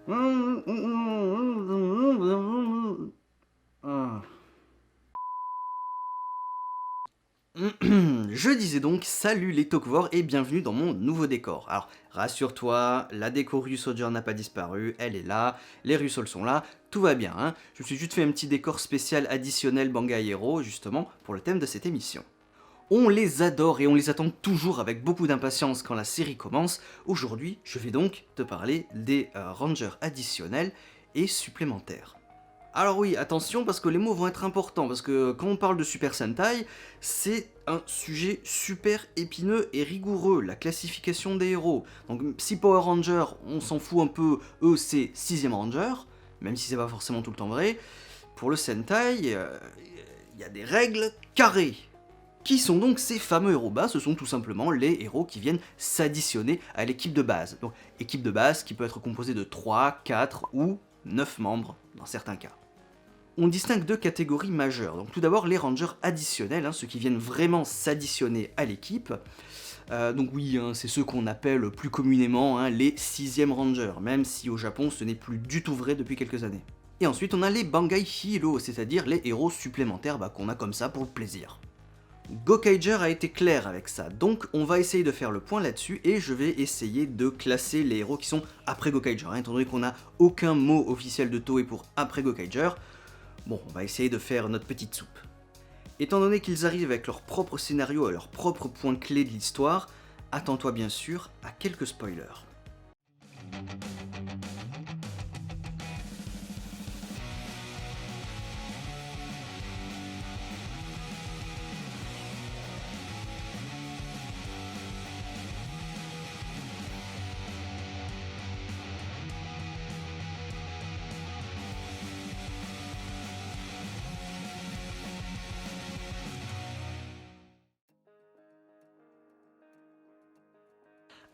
Je disais donc salut les Tok'vor et bienvenue dans mon nouveau décor. Alors rassure-toi, la déco Ryu Soldier n'a pas disparu, elle est là, les Russols sont là, tout va bien. Je me suis juste fait un petit décor spécial additionnel Bangai Hero justement pour le thème de cette émission. On les adore et on les attend toujours avec beaucoup d'impatience quand la série commence. Aujourd'hui, je vais donc te parler des Rangers additionnels et supplémentaires. Alors oui, attention parce que les mots vont être importants, parce que quand on parle de Super Sentai, c'est un sujet super épineux et rigoureux, la classification des héros. Donc si Power Ranger, on s'en fout un peu, eux c'est 6ème Ranger, même si c'est pas forcément tout le temps vrai, pour le Sentai, il y a des règles carrées. Qui sont donc ces fameux héros? Ce sont tout simplement les héros qui viennent s'additionner à l'équipe de base. Donc équipe de base qui peut être composée de 3, 4 ou 9 membres dans certains cas. On distingue deux catégories majeures. Donc tout d'abord les rangers additionnels, ceux qui viennent vraiment s'additionner à l'équipe. Donc oui, c'est ceux qu'on appelle plus communément les 6ème rangers, même si au Japon ce n'est plus du tout vrai depuis quelques années. Et ensuite on a les Bangai Hero, c'est-à-dire les héros supplémentaires qu'on a comme ça pour le plaisir. Gokaiger a été clair avec ça, donc on va essayer de faire le point là-dessus et je vais essayer de classer les héros qui sont après Gokaiger, étant donné qu'on n'a aucun mot officiel de Toei pour après Gokaiger. Bon, on va essayer de faire notre petite soupe. Étant donné qu'ils arrivent avec leur propre scénario et leurs propres points clés de l'histoire, attends-toi bien sûr à quelques spoilers.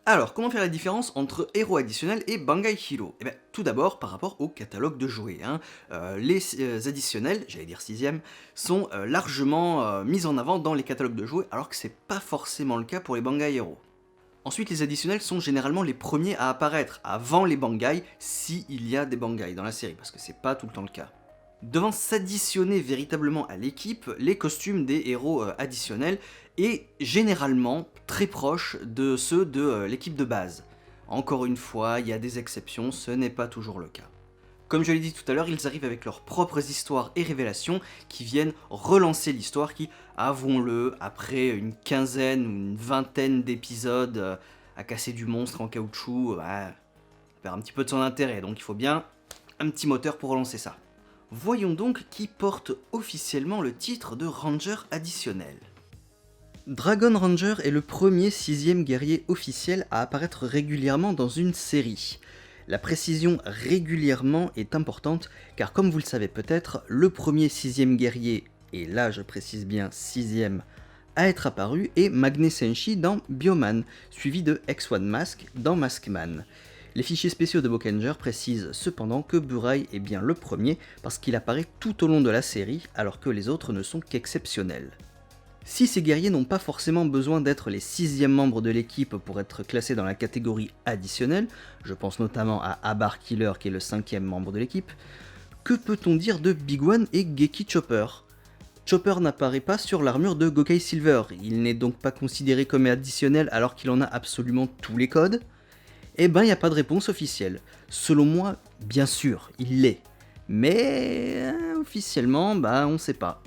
Alors, comment faire la différence entre héros additionnels et Bangai Hero? Eh bien, tout d'abord, par rapport au catalogue de jouets. Les additionnels, j'allais dire 6ème, sont largement mis en avant dans les catalogues de jouets, alors que c'est pas forcément le cas pour les Bangai Hero. Ensuite, les additionnels sont généralement les premiers à apparaître, avant les Bangai, s'il y a des Bangai dans la série, parce que c'est pas tout le temps le cas. Devant s'additionner véritablement à l'équipe, les costumes des héros additionnels est généralement très proche de ceux de l'équipe de base. Encore une fois, il y a des exceptions, ce n'est pas toujours le cas. Comme je l'ai dit tout à l'heure, ils arrivent avec leurs propres histoires et révélations qui viennent relancer l'histoire qui, avouons-le, après une quinzaine ou une vingtaine d'épisodes à casser du monstre en caoutchouc, perd un petit peu de son intérêt, donc il faut bien un petit moteur pour relancer ça. Voyons donc qui porte officiellement le titre de Ranger additionnel. Dragon Ranger est le premier 6ème guerrier officiel à apparaître régulièrement dans une série. La précision régulièrement est importante car comme vous le savez peut-être, le premier 6ème guerrier, et là je précise bien 6ème, à être apparu est Magne Senshi dans Bioman, suivi de X1 Mask dans Maskman. Les fichiers spéciaux de Bokenger précisent cependant que Burai est bien le premier parce qu'il apparaît tout au long de la série alors que les autres ne sont qu'exceptionnels. Si ces guerriers n'ont pas forcément besoin d'être les 6ème membres de l'équipe pour être classés dans la catégorie additionnelle, je pense notamment à Abar Killer qui est le 5ème membre de l'équipe, que peut-on dire de Big One et Geki Chopper? Chopper n'apparaît pas sur l'armure de Gokei Silver, il n'est donc pas considéré comme additionnel alors qu'il en a absolument tous les codes. Eh ben, il n'y a pas de réponse officielle. Selon moi, bien sûr, il l'est. Mais officiellement, on sait pas.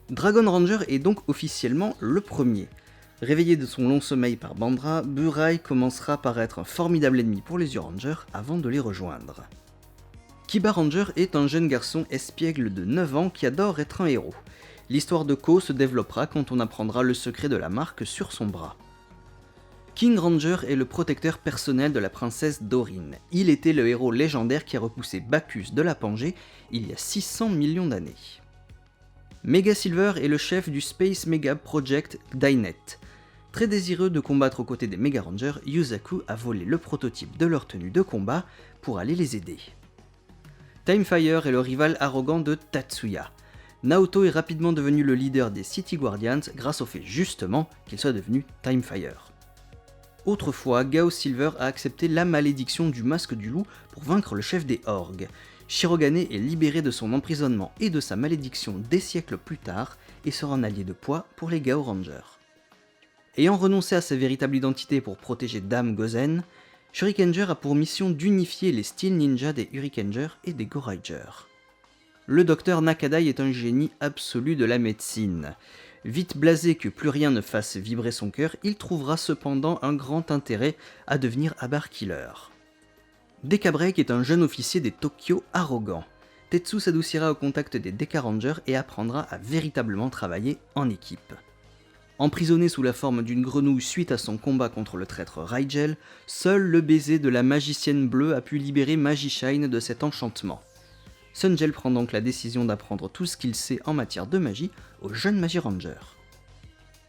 Dragon Ranger est donc officiellement le premier. Réveillé de son long sommeil par Bandra, Burai commencera par être un formidable ennemi pour les Rangers avant de les rejoindre. Kiba Ranger est un jeune garçon espiègle de 9 ans qui adore être un héros. L'histoire de Ko se développera quand on apprendra le secret de la marque sur son bras. King Ranger est le protecteur personnel de la princesse Dorine. Il était le héros légendaire qui a repoussé Bacchus de la Pangée il y a 600 millions d'années. Mega Silver est le chef du Space Mega Project Dynet. Très désireux de combattre aux côtés des Mega Rangers, Yusaku a volé le prototype de leur tenue de combat pour aller les aider. Timefire est le rival arrogant de Tatsuya. Naoto est rapidement devenu le leader des City Guardians grâce au fait justement qu'il soit devenu Timefire. Autrefois, Gao Silver a accepté la malédiction du masque du loup pour vaincre le chef des Orgues. Shirogane est libéré de son emprisonnement et de sa malédiction des siècles plus tard et sera un allié de poids pour les Gao Rangers. Ayant renoncé à sa véritable identité pour protéger Dame Gozen, Shurikenger a pour mission d'unifier les styles ninja des Hurikenger et des Goraigers. Le docteur Nakadai est un génie absolu de la médecine. Vite blasé que plus rien ne fasse vibrer son cœur, il trouvera cependant un grand intérêt à devenir Abar Killer. Deka Break est un jeune officier des Tokyo arrogant. Tetsu s'adoucira au contact des Deka Rangers et apprendra à véritablement travailler en équipe. Emprisonné sous la forme d'une grenouille suite à son combat contre le traître Raigel, seul le baiser de la magicienne bleue a pu libérer Magishine de cet enchantement. Sungel prend donc la décision d'apprendre tout ce qu'il sait en matière de magie aux jeunes Magirangers.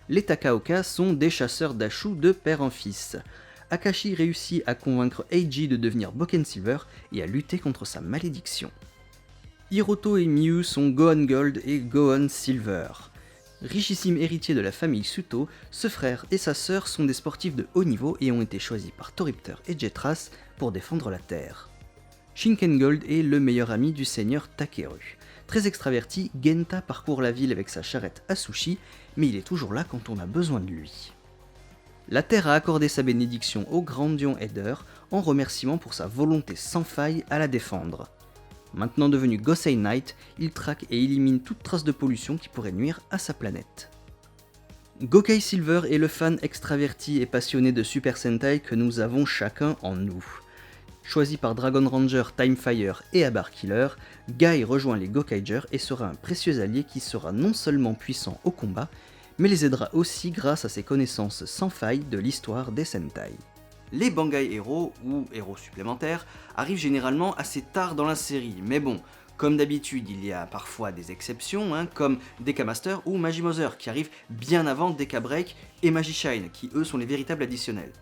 Les Takaoka sont des chasseurs d'Ashu de père en fils. Akashi réussit à convaincre Eiji de devenir Boken Silver et à lutter contre sa malédiction. Hiroto et Miu sont Gohan Gold et Gohan Silver. Richissime héritier de la famille Suto, ce frère et sa sœur sont des sportifs de haut niveau et ont été choisis par Toripter et Jetras pour défendre la Terre. Shinken Gold est le meilleur ami du seigneur Takeru. Très extraverti, Genta parcourt la ville avec sa charrette à sushi, mais il est toujours là quand on a besoin de lui. La Terre a accordé sa bénédiction au Grandion Eder en remerciement pour sa volonté sans faille à la défendre. Maintenant devenu Gosei Knight, il traque et élimine toute trace de pollution qui pourrait nuire à sa planète. Gokei Silver est le fan extraverti et passionné de Super Sentai que nous avons chacun en nous. Choisi par Dragon Ranger, Timefire et Abar Killer, Guy rejoint les Gokaigers et sera un précieux allié qui sera non seulement puissant au combat, mais les aidera aussi grâce à ses connaissances sans faille de l'histoire des Sentai. Les Bangai héros, ou héros supplémentaires, arrivent généralement assez tard dans la série, mais bon, comme d'habitude il y a parfois des exceptions, comme Deka Master ou Magimother qui arrivent bien avant Deka Break et Magishine, qui eux sont les véritables additionnels.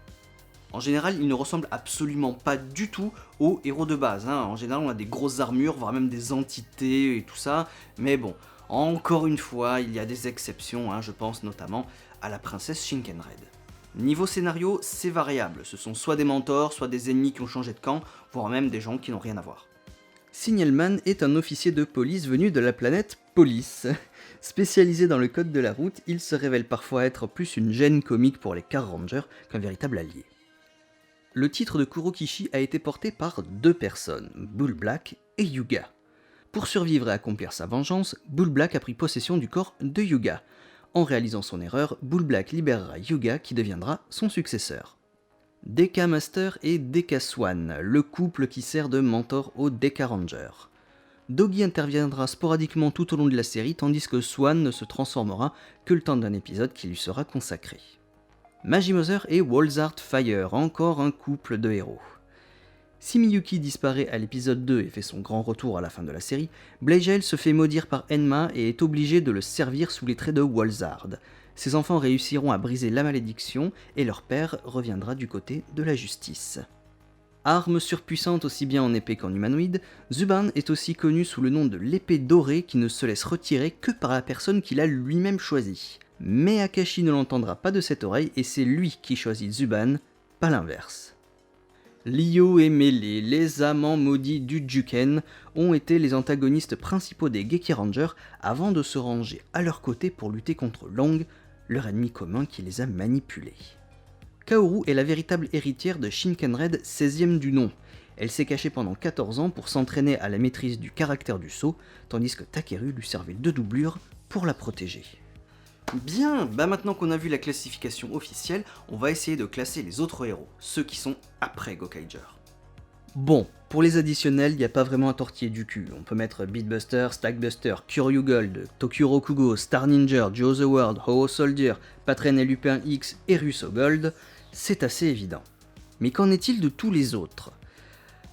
En général, ils ne ressemblent absolument pas du tout aux héros de base, En général, on a des grosses armures, voire même des entités et tout ça, mais bon, encore une fois, il y a des exceptions, je pense notamment à la princesse Shinkenred. Niveau scénario, c'est variable, ce sont soit des mentors, soit des ennemis qui ont changé de camp, voire même des gens qui n'ont rien à voir. Signalman est un officier de police venu de la planète Police. Spécialisé dans le code de la route, il se révèle parfois être plus une gêne comique pour les Car Rangers qu'un véritable allié. Le titre de Kurokishi a été porté par deux personnes, Bull Black et Yuga. Pour survivre et accomplir sa vengeance, Bull Black a pris possession du corps de Yuga. En réalisant son erreur, Bull Black libérera Yuga qui deviendra son successeur. Deka Master et Deka Swan, le couple qui sert de mentor aux Deka Rangers. Doggy interviendra sporadiquement tout au long de la série tandis que Swan ne se transformera que le temps d'un épisode qui lui sera consacré. Magimother et Walzart Fire, encore un couple de héros. Si Miyuki disparaît à l'épisode 2 et fait son grand retour à la fin de la série, Blaigel se fait maudire par Enma et est obligé de le servir sous les traits de Walzard. Ses enfants réussiront à briser la malédiction et leur père reviendra du côté de la justice. Arme surpuissante aussi bien en épée qu'en humanoïde, Zuban est aussi connu sous le nom de l'épée dorée qui ne se laisse retirer que par la personne qu'il a lui-même choisie. Mais Akashi ne l'entendra pas de cette oreille et c'est lui qui choisit Zuban, pas l'inverse. Lyo et Melee, les amants maudits du Juken, ont été les antagonistes principaux des Geki Rangers avant de se ranger à leur côté pour lutter contre Long, leur ennemi commun qui les a manipulés. Kaoru est la véritable héritière de Shinkenred 16e du nom. Elle s'est cachée pendant 14 ans pour s'entraîner à la maîtrise du caractère du sceau, tandis que Takeru lui servait de doublure pour la protéger. Bien, maintenant qu'on a vu la classification officielle, on va essayer de classer les autres héros, ceux qui sont après Gokaiger. Bon, pour les additionnels, il n'y a pas vraiment à tortiller du cul. On peut mettre Beatbuster, Stackbuster, Kuryu Gold, Tokyo Rokugo, Star Ninja, Joe the World, Ho-Oh Soldier, Patren et Lupin X et Russo Gold, c'est assez évident. Mais qu'en est-il de tous les autres ?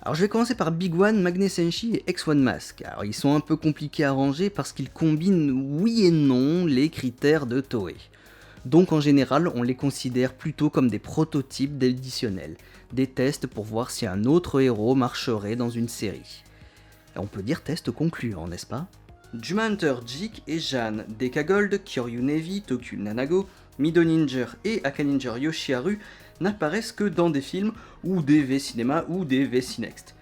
Alors je vais commencer par Big One, Magne Senshi et X1 Mask. Alors ils sont un peu compliqués à ranger parce qu'ils combinent oui et non les critères de Toei. Donc en général on les considère plutôt comme des prototypes d'additionnels, des tests pour voir si un autre héros marcherait dans une série. Et on peut dire test concluant, n'est-ce pas ? Juma Hunter, Jik et Jeanne, Deka Gold, Kyoryu Navy, Tokyo Nanago, Mido Ninja et Aka Ninja Yoshiharu n'apparaissent que dans des films ou des V-Cinéma ou des V-Cinext.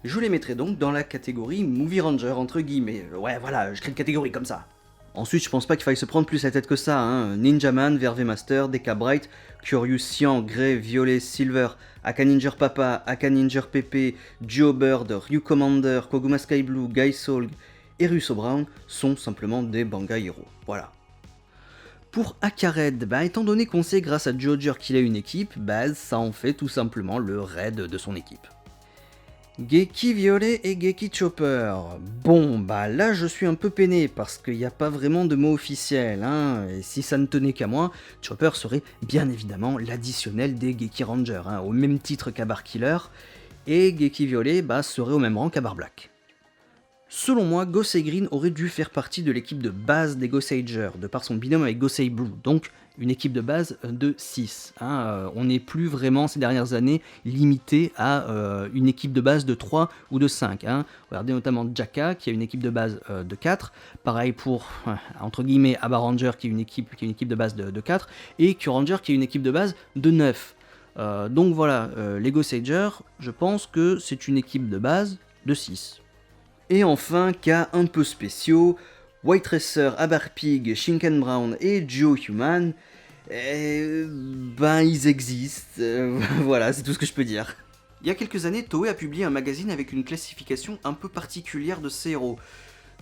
Je les mettrai donc dans la catégorie Movie Ranger, entre guillemets. Ouais, voilà, je crée une catégorie comme ça. Ensuite, je pense pas qu'il faille se prendre plus la tête que ça, hein. Ninja Man, Verve Master, Deka Bright, Curious Cyan, Grey, Violet, Silver, Aka Ninja Papa, Aka Ninja Pepe, Joe Bird, Ryu Commander, Koguma Sky Blue, Guy Solg et Russo Brown sont simplement des Bangai héros. Voilà. Pour Aka-Red, étant donné qu'on sait grâce à Jojer qu'il a une équipe, ça en fait tout simplement le raid de son équipe. Geki Violet et Geki Chopper. Bon, là je suis un peu peiné parce qu'il n'y a pas vraiment de mot officiel, hein. Et si ça ne tenait qu'à moi, Chopper serait bien évidemment l'additionnel des Geki Rangers, hein, au même titre qu'Abar Killer, et Geki Violet serait au même rang qu'Abar Black. Selon moi, Gosei Green aurait dû faire partie de l'équipe de base des Goseigers, de par son binôme avec Gosei Blue, donc une équipe de base de 6. Hein. On n'est plus vraiment ces dernières années limité à une équipe de base de 3 ou de 5. Hein. Regardez notamment Jaka qui a une équipe de base de 4, pareil pour, entre guillemets, Aba Ranger qui est une équipe de base de 4, et Q-Ranger qui est une équipe de base de 9. Donc voilà, les Goseigers, je pense que c'est une équipe de base de 6. Et enfin, cas un peu spéciaux, White Racer, Abarpig, Shinken Brown et Joe Human, ils existent, voilà, c'est tout ce que je peux dire. Il y a quelques années, Toei a publié un magazine avec une classification un peu particulière de ces héros.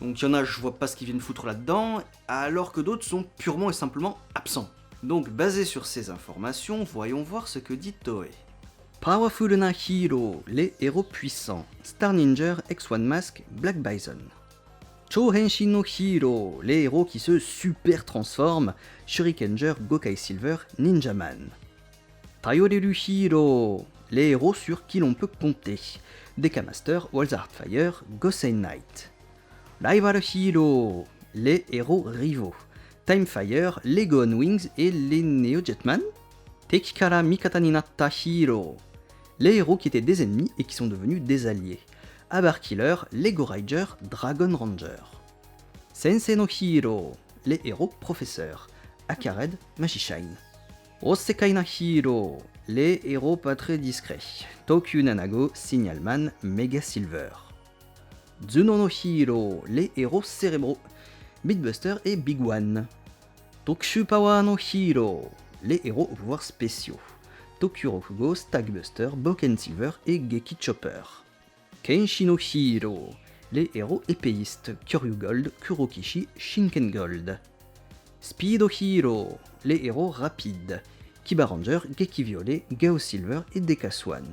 Donc il y en a, je vois pas ce qu'ils viennent foutre là-dedans, alors que d'autres sont purement et simplement absents. Donc basé sur ces informations, voyons voir ce que dit Toei. Powerful na Hero, les héros puissants, Star Ninja, X1 Mask, Black Bison. Chōhenshin no Hero, les héros qui se super transforment, Shurikenger, Gokai Silver, Ninja Man. Taioreru Hero, les héros sur qui l'on peut compter, Deka Master, Walzard Fire, Gosei Knight. Rival Hero, les héros rivaux, Time Fire, les Gohan Wings et les Neo Jetman. Teki kara mikata ni natta Hero, les héros qui étaient des ennemis et qui sont devenus des alliés. Abar Killer, Lego Ranger, Dragon Ranger. Sensei no Hero, les héros professeurs. Aka-Red, Magishine. Osekai na Hero, les héros pas très discrets. Tokyu Nanago, Signalman, Mega Silver. Zuno no Hero, les héros cérébraux. Beatbuster et Big One. Tokushu Power no Hero, les héros aux pouvoirs spéciaux. Tokyo Rokugo, Stagbuster, Boken Silver et Geki Chopper. Kenshi no Hero, les héros épéistes, Kyoryu Gold, Kurokishi, Shinken Gold. Speedo Hero, les héros rapides, Kiba Ranger, Geki Violet, Gao Silver et Deka Swan.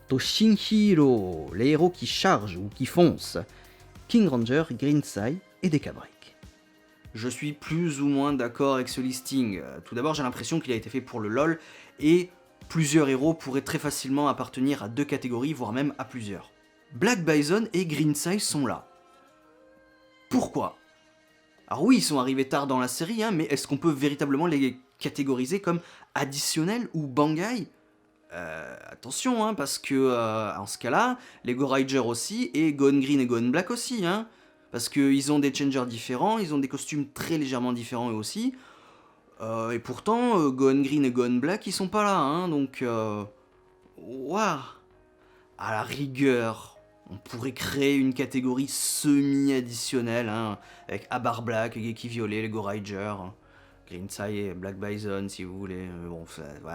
Toshin Hero, les héros qui chargent ou qui foncent, King Ranger, Green Sai et Deka Break. Je suis plus ou moins d'accord avec ce listing. Tout d'abord, j'ai l'impression qu'il a été fait pour le LoL, et plusieurs héros pourraient très facilement appartenir à 2 catégories, voire même à plusieurs. Black Bison et Green Sai sont là. Pourquoi? Alors oui, ils sont arrivés tard dans la série, hein, mais est-ce qu'on peut véritablement les catégoriser comme additionnels ou Bangai? Attention, hein, parce que en ce cas-là, les Go Ranger aussi, et Gohan Green et Gohan Black aussi, hein, parce qu'ils ont des changers différents, ils ont des costumes très légèrement différents eux aussi, et pourtant, Gohan Green et Gohan Black, ils sont pas là, hein, donc... Waouh. À la rigueur, on pourrait créer une catégorie semi-additionnelle, hein, avec Abar Black, Geki Violet, les Go Ranger, Green Sai et Black Bison, si vous voulez. Bon,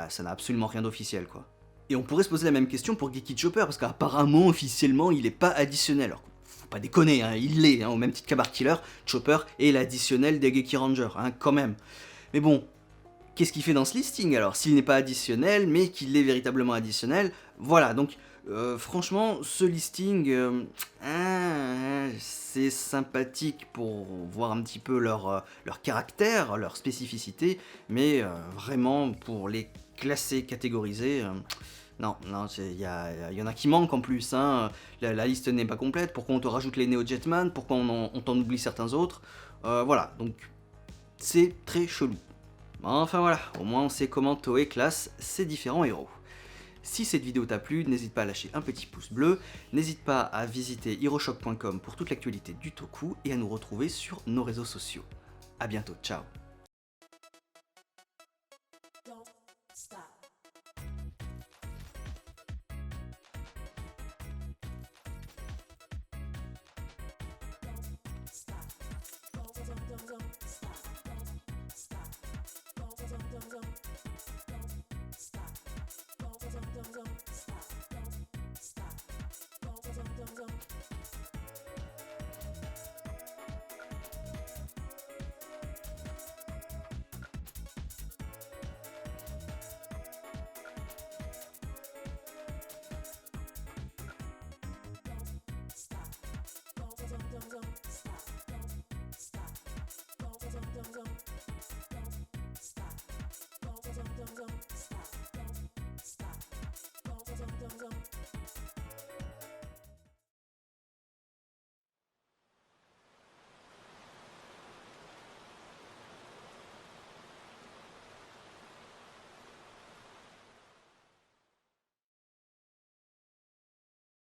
ça n'a absolument rien d'officiel, quoi. Et on pourrait se poser la même question pour Geki Chopper, parce qu'apparemment, officiellement, il est pas additionnel. Alors, faut pas déconner, hein, il l'est, hein, au même titre qu'Abar Killer, Chopper est l'additionnel des Geki Rangers, hein, quand même. Mais bon, qu'est-ce qu'il fait dans ce listing alors? S'il n'est pas additionnel, mais qu'il est véritablement additionnel, voilà, donc franchement, ce listing, c'est sympathique pour voir un petit peu leur caractère, leur spécificité, mais vraiment, pour les classer, catégoriser, non, il y en a qui manquent en plus, hein. La liste n'est pas complète, pourquoi on te rajoute les Neo Jetman, pourquoi on t'en oublie certains autres, voilà, donc c'est très chelou. Enfin voilà, au moins on sait comment Toei classe ses différents héros. Si cette vidéo t'a plu, n'hésite pas à lâcher un petit pouce bleu, n'hésite pas à visiter heroshop.com pour toute l'actualité du toku et à nous retrouver sur nos réseaux sociaux. A bientôt, ciao.